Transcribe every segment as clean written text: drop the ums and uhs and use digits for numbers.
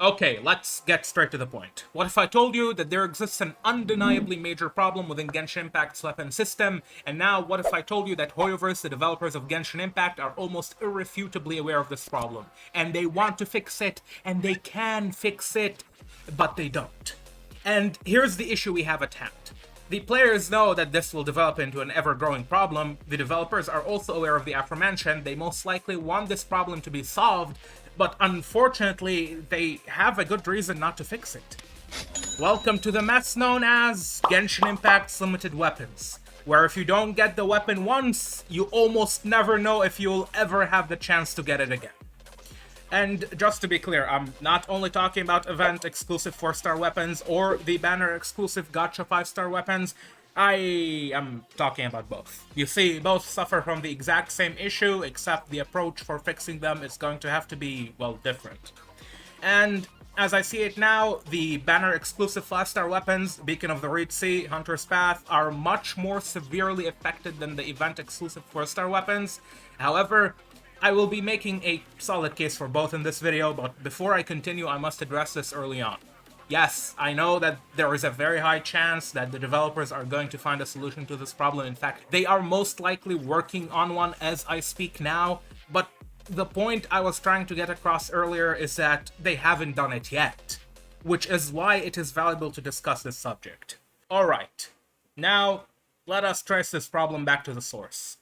Okay, let's get straight to the point. What if I told you that there exists an undeniably major problem within Genshin Impact's weapon system, and now what if I told you that Hoyoverse, the developers of Genshin Impact, are almost irrefutably aware of this problem, and they want to fix it, and they can fix it, but they don't. And here's the issue we have at hand. The players know that this will develop into an ever-growing problem. The developers are also aware of the aforementioned. They most likely want this problem to be solved, but unfortunately, they have a good reason not to fix it. Welcome to the mess known as Genshin Impact's limited weapons, where if you don't get the weapon once, you almost never know if you'll ever have the chance to get it again. And just to be clear, I'm not only talking about event-exclusive 4-star weapons or the banner-exclusive gacha 5-star weapons, I am talking about both. You see, both suffer from the exact same issue, except the approach for fixing them is going to have to be, well, different. And as I see it now, the banner-exclusive 5-star weapons, Beacon of the Reed Sea, Hunter's Path, are much more severely affected than the event-exclusive 4-star weapons. However, I will be making a solid case for both in this video, but before I continue, I must address this early on. Yes, I know that there is a very high chance that the developers are going to find a solution to this problem. In fact, they are most likely working on one as I speak now, but the point I was trying to get across earlier is that they haven't done it yet, which is why it is valuable to discuss this subject. Alright, now let us trace this problem back to the source.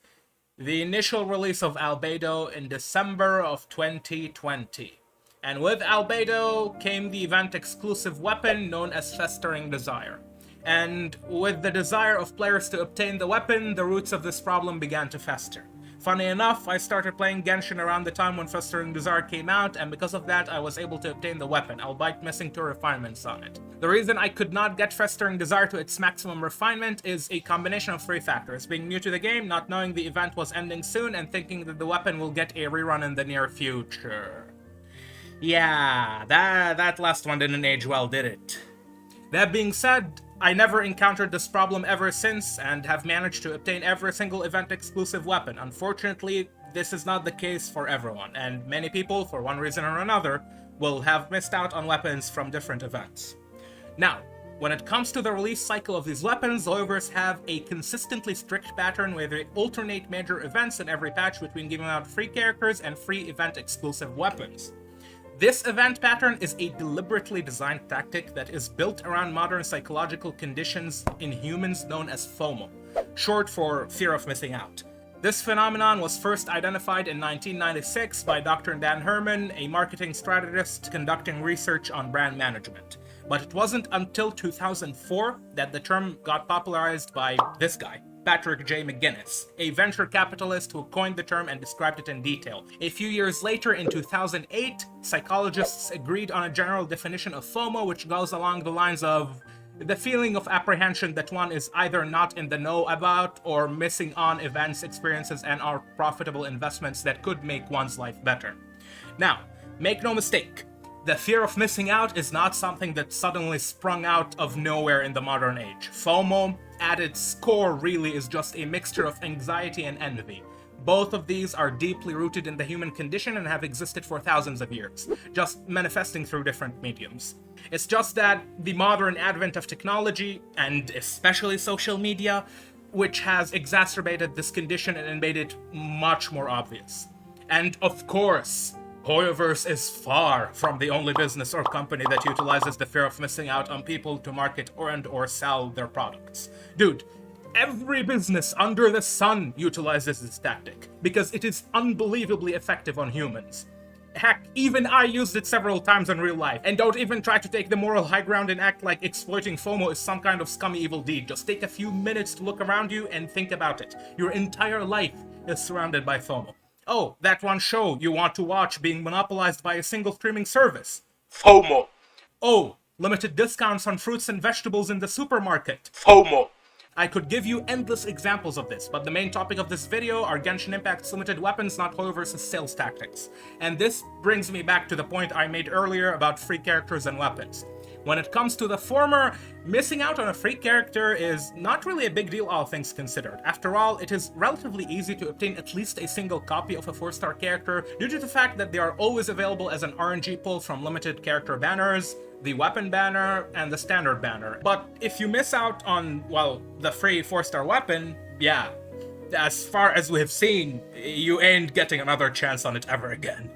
The initial release of Albedo in December of 2020. And with Albedo came the event-exclusive weapon known as Festering Desire. And with the desire of players to obtain the weapon, the roots of this problem began to fester. Funny enough, I started playing Genshin around the time when Festering Desire came out, and because of that I was able to obtain the weapon, albeit missing 2 refinements on it. The reason I could not get Festering Desire to its maximum refinement is a combination of 3 factors: being new to the game, not knowing the event was ending soon, and thinking that the weapon will get a rerun in the near future. Yeah, that last one didn't age well, did it? That being said, I never encountered this problem ever since, and have managed to obtain every single event-exclusive weapon. Unfortunately, this is not the case for everyone, and many people, for one reason or another, will have missed out on weapons from different events. Now, when it comes to the release cycle of these weapons, Hoyoverse have a consistently strict pattern where they alternate major events in every patch between giving out free characters and free event-exclusive weapons. This event pattern is a deliberately designed tactic that is built around modern psychological conditions in humans known as FOMO, short for fear of missing out. This phenomenon was first identified in 1996 by Dr. Dan Herman, a marketing strategist conducting research on brand management. But it wasn't until 2004 that the term got popularized by this guy, Patrick J. McGinnis, a venture capitalist who coined the term and described it in detail. A few years later, in 2008, psychologists agreed on a general definition of FOMO, which goes along the lines of the feeling of apprehension that one is either not in the know about or missing on events, experiences, and or profitable investments that could make one's life better. Now, make no mistake, the fear of missing out is not something that suddenly sprung out of nowhere in the modern age. FOMO, at its core, really is just a mixture of anxiety and envy. Both of these are deeply rooted in the human condition and have existed for thousands of years, just manifesting through different mediums. It's just that the modern advent of technology, and especially social media, which has exacerbated this condition and made it much more obvious. And of course, Hoyoverse is far from the only business or company that utilizes the fear of missing out on people to market or sell their products. Dude, every business under the sun utilizes this tactic, because it is unbelievably effective on humans. Heck, even I used it several times in real life. And don't even try to take the moral high ground and act like exploiting FOMO is some kind of scummy evil deed. Just take a few minutes to look around you and think about it. Your entire life is surrounded by FOMO. Oh, that one show you want to watch being monopolized by a single streaming service. FOMO. Oh, limited discounts on fruits and vegetables in the supermarket. FOMO. I could give you endless examples of this, but the main topic of this video are Genshin Impact's limited weapons, not Hoyoverse's sales tactics. And this brings me back to the point I made earlier about free characters and weapons. When it comes to the former, missing out on a free character is not really a big deal, all things considered. After all, it is relatively easy to obtain at least a single copy of a 4-star character due to the fact that they are always available as an RNG pull from limited character banners, the weapon banner, and the standard banner. But if you miss out on, well, the free 4-star weapon, yeah, as far as we have seen, you ain't getting another chance on it ever again.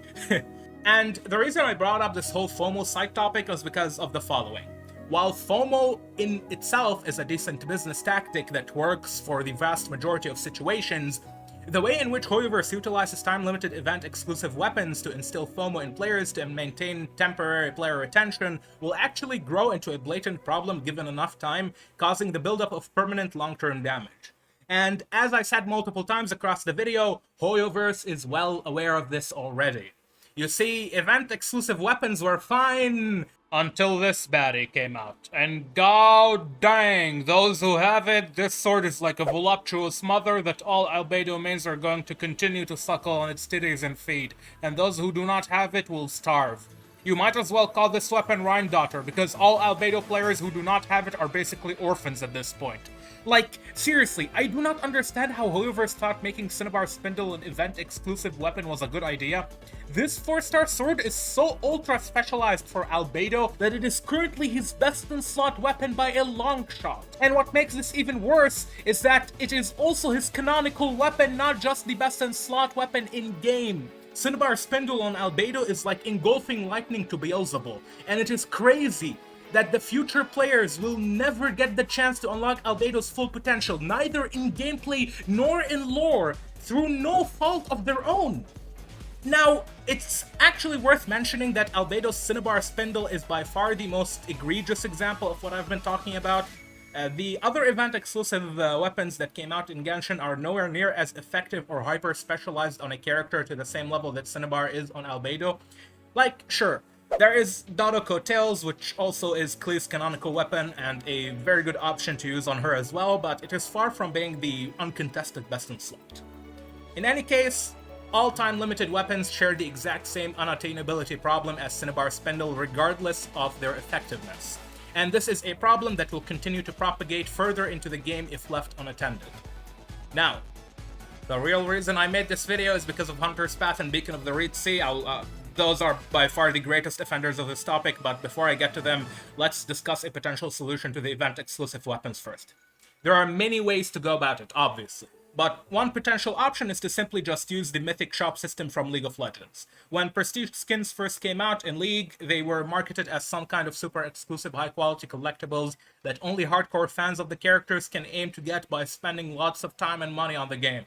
And the reason I brought up this whole FOMO side topic was because of the following. While FOMO in itself is a decent business tactic that works for the vast majority of situations, the way in which Hoyoverse utilizes time-limited event-exclusive weapons to instill FOMO in players to maintain temporary player retention will actually grow into a blatant problem given enough time, causing the buildup of permanent long-term damage. And as I said multiple times across the video, Hoyoverse is well aware of this already. You see, event-exclusive weapons were fine until this baddie came out. And god dang, those who have it, this sword is like a voluptuous mother that all albedo mains are going to continue to suckle on its titties and feed. And those who do not have it will starve. You might as well call this weapon Rhine Daughter, because all albedo players who do not have it are basically orphans at this point. Like, seriously, I do not understand how Hoyoverse thought making Cinnabar Spindle an event-exclusive weapon was a good idea. This 4-star sword is so ultra-specialized for albedo that it is currently his best-in-slot weapon by a long shot. And what makes this even worse is that it is also his canonical weapon, not just the best-in-slot weapon in-game. Cinnabar Spindle on albedo is like engulfing lightning to Beelzebul, and it is crazy that the future players will never get the chance to unlock albedo's full potential, neither in gameplay nor in lore, through no fault of their own. Now, it's actually worth mentioning that albedo's Cinnabar Spindle is by far the most egregious example of what I've been talking about. The other event-exclusive weapons that came out in Genshin are nowhere near as effective or hyper-specialized on a character to the same level that Cinnabar is on albedo. Like, sure, there is Dodoko Tails, which also is Klee's canonical weapon and a very good option to use on her as well, but it is far from being the uncontested best in slot. In any case, all time-limited weapons share the exact same unattainability problem as Cinnabar Spindle regardless of their effectiveness. And this is a problem that will continue to propagate further into the game if left unattended. Now, the real reason I made this video is because of Hunter's Path and Beacon of the Reed Sea. Those are by far the greatest offenders of this topic, but before I get to them, let's discuss a potential solution to the event-exclusive weapons first. There are many ways to go about it, obviously. But one potential option is to simply just use the Mythic Shop system from League of Legends. When Prestige skins first came out in League, they were marketed as some kind of super exclusive high-quality collectibles that only hardcore fans of the characters can aim to get by spending lots of time and money on the game.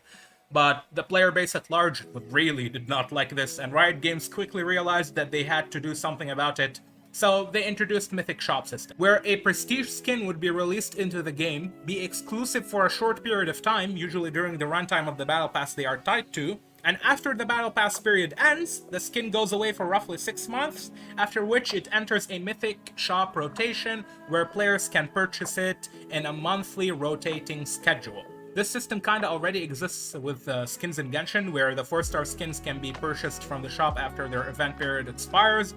But the player base at large really did not like this, and Riot Games quickly realized that they had to do something about it. So they introduced Mythic Shop system, where a prestige skin would be released into the game, be exclusive for a short period of time, usually during the runtime of the battle pass they are tied to, and after the battle pass period ends, the skin goes away for roughly 6 months, after which it enters a Mythic Shop rotation, where players can purchase it in a monthly rotating schedule. This system kinda already exists with skins in Genshin, where the 4-star skins can be purchased from the shop after their event period expires.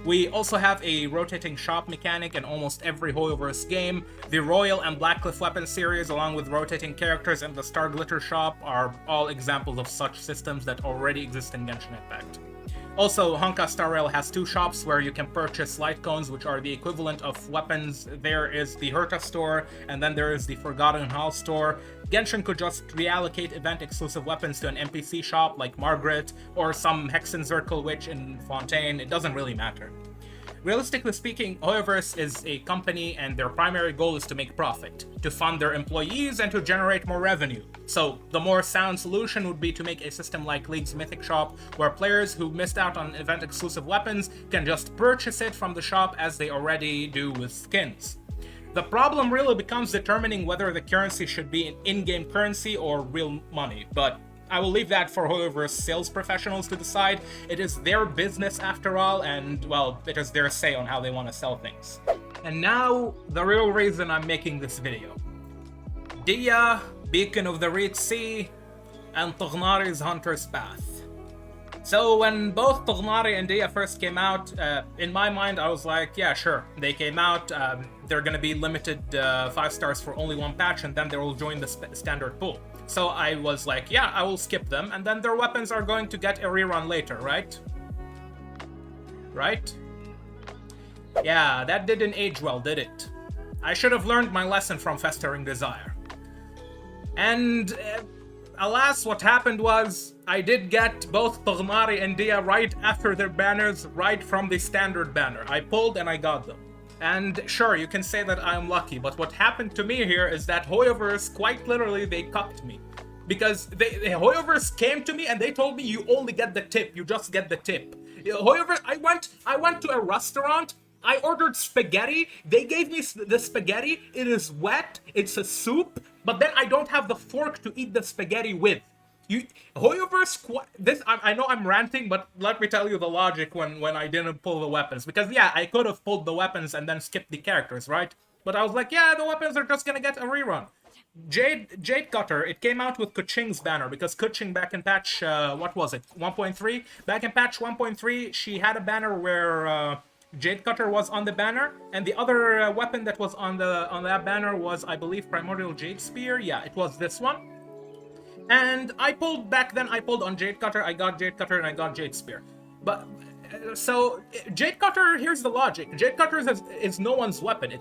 We also have a rotating shop mechanic in almost every Hoyoverse game. The Royal and Blackcliff weapon series, along with rotating characters in the Star Glitter shop, are all examples of such systems that already exist in Genshin Impact. Also, Honka Star Rail has 2 shops where you can purchase light cones, which are the equivalent of weapons. There is the Herta store, and then there is the Forgotten Hall store. Genshin could just reallocate event-exclusive weapons to an NPC shop like Margaret, or some Hexen Circle Witch in Fontaine. It doesn't really matter. Realistically speaking, Hoyoverse is a company and their primary goal is to make profit, to fund their employees, and to generate more revenue. So the more sound solution would be to make a system like League's Mythic Shop, where players who missed out on event-exclusive weapons can just purchase it from the shop as they already do with skins. The problem really becomes determining whether the currency should be an in-game currency or real money, but I will leave that for Hoyoverse sales professionals to decide. It is their business after all, and, well, it is their say on how they want to sell things. And now, the real reason I'm making this video. Dia, Beacon of the Reed Sea, and Toghnari's Hunter's Path. So when both Toghnari and Dia first came out, in my mind I was like, yeah, sure, they came out. They're gonna be limited 5 stars for only one patch, and then they will join the standard pool. So I was like, yeah, I will skip them, and then their weapons are going to get a rerun later, right? Right? Yeah, that didn't age well, did it? I should have learned my lesson from Festering Desire. And alas, what happened was, I did get both Toghnari and Dia right after their banners, right from the standard banner. I pulled and I got them. And sure, you can say that I'm lucky, but what happened to me here is that Hoyoverse, quite literally, they cucked me. Because Hoyoverse came to me and they told me you only get the tip, you just get the tip. Hoyoverse, I went to a restaurant, I ordered spaghetti, they gave me the spaghetti, it is wet, it's a soup, but then I don't have the fork to eat the spaghetti with. Hoyoverse, I know I'm ranting, but let me tell you the logic when I didn't pull the weapons. Because yeah, I could have pulled the weapons and then skipped the characters, right? But I was like, yeah, the weapons are just gonna get a rerun. Jade Cutter, it came out with Kuching's banner, because Kuching back in patch, what was it, 1.3? Back in patch 1.3, she had a banner where Jade Cutter was on the banner, and the other weapon that was on that banner was, I believe, Primordial Jade Spear. Yeah, it was this one. And I pulled back then, I pulled on Jade Cutter, I got Jade Cutter, and I got Jade Spear. But, so, Jade Cutter, here's the logic. Jade Cutter is no one's weapon.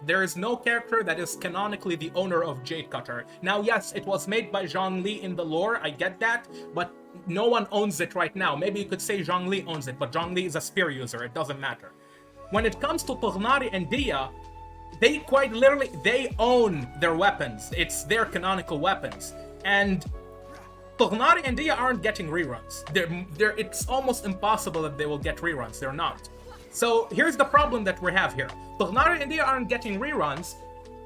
There is no character that is canonically the owner of Jade Cutter. Now, yes, it was made by Zhongli in the lore, I get that, but no one owns it right now. Maybe you could say Zhongli owns it, but Zhongli is a spear user, it doesn't matter. When it comes to Toghnari and Dia, they quite literally, they own their weapons. It's their canonical weapons. And Toghnari and Dia aren't getting reruns. It's almost impossible that they will get reruns. They're not. So here's the problem that we have here. Toghnari and Dia aren't getting reruns,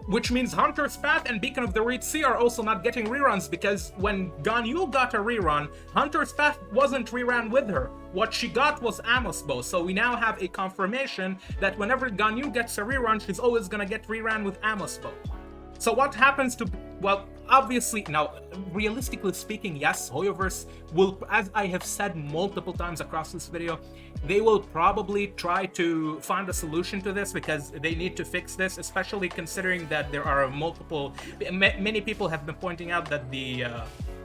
which means Hunter's Path and Beacon of the Reed Sea are also not getting reruns, because when Ganyu got a rerun, Hunter's Path wasn't rerun with her. What she got was Amos Bow, so we now have a confirmation that whenever Ganyu gets a rerun, she's always gonna get rerun with Amos Bow. So what happens to, well, obviously, now, realistically speaking, yes, Hoyoverse will, as I have said multiple times across this video, they will probably try to find a solution to this, because they need to fix this, especially considering that there are many people have been pointing out that the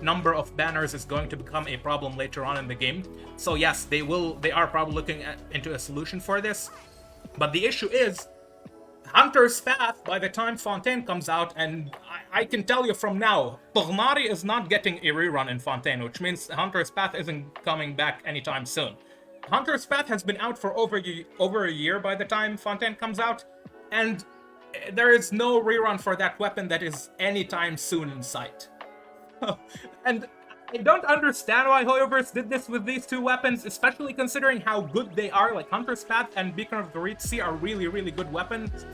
number of banners is going to become a problem later on in the game. So yes, they are probably looking into a solution for this. But the issue is, Hunter's Path, by the time Fontaine comes out, and I can tell you from now, Toghnari is not getting a rerun in Fontaine, which means Hunter's Path isn't coming back anytime soon. Hunter's Path has been out for over a year by the time Fontaine comes out, and there is no rerun for that weapon that is anytime soon in sight. And I don't understand why Hoyoverse did this with these two weapons, especially considering how good they are. Like, Hunter's Path and Beacon of the Reed Sea are really, really good weapons,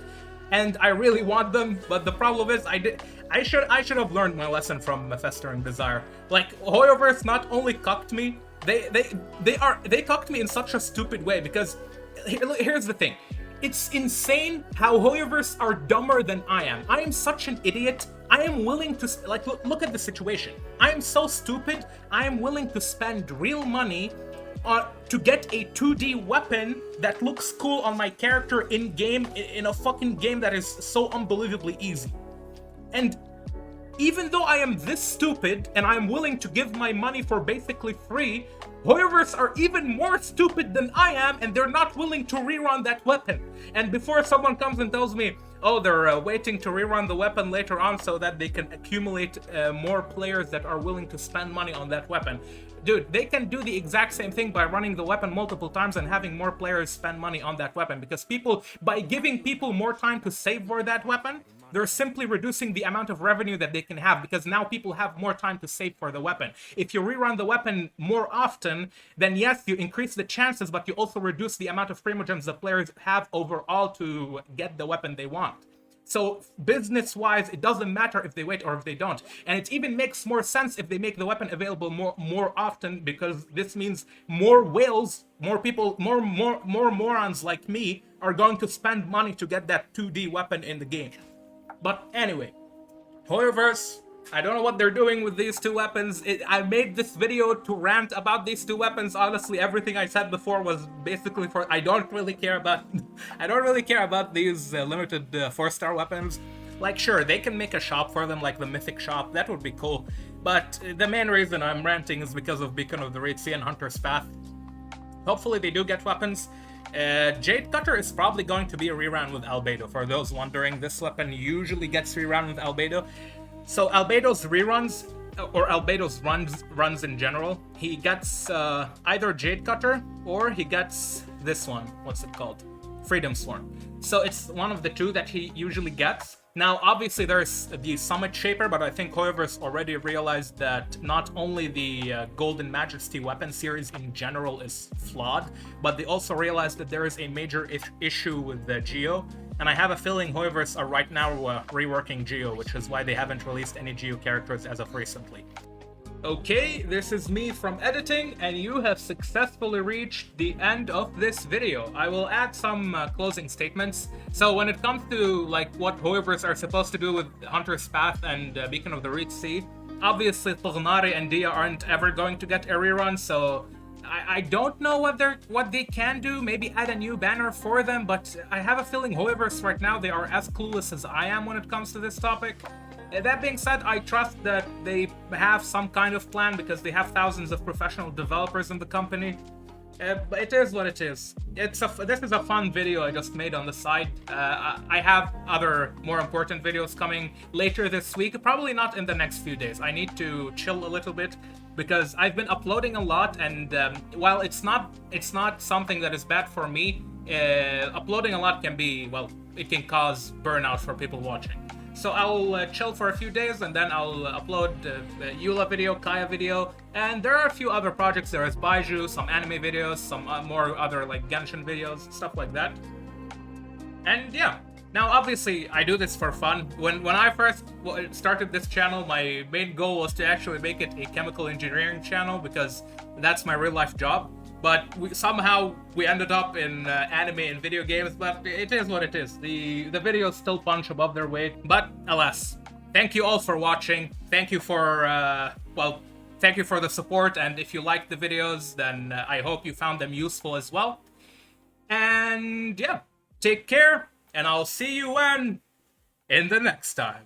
and I really want them. But the problem is, I should have learned my lesson from Festering Desire. Like, Hoyoverse not only cucked me, they cucked me in such a stupid way, because here's the thing. It's insane how Hoyoverse are dumber than I am. I am such an idiot. I am willing to, like, look at the situation. I am so stupid, I am willing to spend real money to get a 2D weapon that looks cool on my character in-game, in a fucking game that is so unbelievably easy. And even though I am this stupid, and I am willing to give my money for basically free, Hoyoverse are even more stupid than I am, and they're not willing to rerun that weapon. And before someone comes and tells me, oh, they're waiting to rerun the weapon later on so that they can accumulate more players that are willing to spend money on that weapon. Dude, they can do the exact same thing by running the weapon multiple times and having more players spend money on that weapon, because by giving people more time to save for that weapon, they're simply reducing the amount of revenue that they can have, because now people have more time to save for the weapon. If you rerun the weapon more often, then yes, you increase the chances, but you also reduce the amount of primogems the players have overall to get the weapon they want. So business-wise, it doesn't matter if they wait or if they don't. And it even makes more sense if they make the weapon available more often, because this means more whales, more people, more morons like me are going to spend money to get that 2D weapon in the game. But anyway, Hoyoverse, I don't know what they're doing with these two weapons. I made this video to rant about these two weapons. Honestly, everything I said before was basically for. I don't really care about. I don't really care about these limited 4-star weapons. Like, sure, they can make a shop for them, like the Mythic shop. That would be cool. But the main reason I'm ranting is because of Beacon of the Red Sea and Hunter's Path. Hopefully they do get weapons. Jade Cutter is probably going to be a rerun with Albedo. For those wondering, this weapon usually gets rerun with Albedo. So Albedo's reruns, or Albedo's runs in general, he gets either Jade Cutter or he gets this one. What's it called? Freedom Swarm. So it's one of the two that he usually gets. Now, obviously, there's the Summit Shaper, but I think Hoyoverse already realized that not only the Golden Majesty weapon series in general is flawed, but they also realized that there is a major issue with the Geo. And I have a feeling Hoyoverse are right now reworking Geo, which is why they haven't released any Geo characters as of recently. Okay, this is me from editing, and you have successfully reached the end of this video. I will add some closing statements. So when it comes to like what Hoyoverse are supposed to do with Hunter's Path and Beacon of the Red Sea, obviously Toghnari and Dia aren't ever going to get a rerun, so I don't know what they can do. Maybe add a new banner for them, but I have a feeling Hoyoverse right now, they are as clueless as I am when it comes to this topic. That being said, I trust that they have some kind of plan because they have thousands of professional developers in the company. But it is what it is. This is a fun video I just made on the side. I have other more important videos coming later this week, probably not in the next few days. I need to chill a little bit because I've been uploading a lot, and while it's not something that is bad for me, uploading a lot can be, well, it can cause burnout for people watching. So I'll chill for a few days, and then I'll upload Eula video, Kaya video, and there are a few other projects. There is Baiju, some anime videos, some more other like Genshin videos, stuff like that. And yeah, now obviously I do this for fun. When I first started this channel, my main goal was to actually make it a chemical engineering channel because that's my real life job. But somehow we ended up in anime and video games, but it is what it is. The videos still punch above their weight, but alas. Thank you all for watching. Thank you for, thank you for the support, and if you liked the videos, then I hope you found them useful as well. And yeah, take care, and I'll see you in the next time.